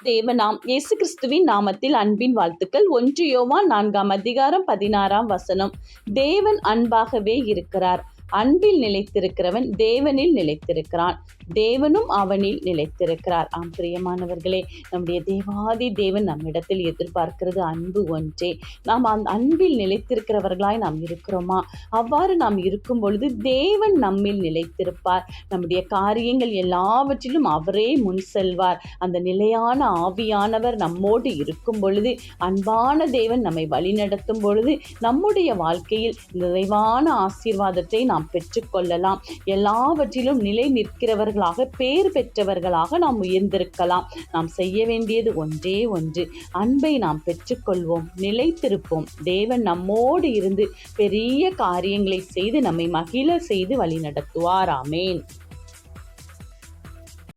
தேவனாம் இயேசு கிறிஸ்துவின் நாமத்தில் அன்பின் வாழ்த்துக்கள். 1 யோவான் 4:16 தேவன் அன்பாகவே இருக்கிறார். அன்பில் நிலைத்திருக்கிறவன் தேவனில் நிலைத்திருக்கிறான், தேவனும் அவனில் நிலைத்திருக்கிறார். பிரியமானவர்களே, நம்முடைய தேவாதி தேவன் நம்மிடத்தில் எதிர்பார்க்கிறது அன்பு ஒன்றே. நாம் அந்த அன்பில் நிலைத்திருக்கிறவர்களாய் நாம் இருக்கிறோமா? அவ்வாறு நாம் இருக்கும் பொழுது தேவன் நம்மில் நிலைத்திருப்பார். நம்முடைய காரியங்கள் எல்லாவற்றிலும் அவரே முன் செல்வார். அந்த நிலையான ஆவியானவர் நம்மோடு இருக்கும் பொழுது, அன்பான தேவன் நம்மை வழிநடத்தும் பொழுது, நம்முடைய வாழ்க்கையில் நிறைவான ஆசீர்வாதத்தை நாம் பெற்றுக்கொள்ளலாம். எல்லாவற்றிலும் நிலை நிற்கிறவர்களாக, பேர் பெற்றவர்களாக நாம் உயர்ந்திருக்கலாம். நாம் செய்ய வேண்டியது ஒன்றே ஒன்று, அன்பை நாம் பெற்றுக்கொள்வோம், நிலைத்திருப்போம். தேவன் நம்மோடு இருந்து பெரிய காரியங்களை செய்து நம்மை மகிழ செய்து வழி நடத்துவார். ஆமென்.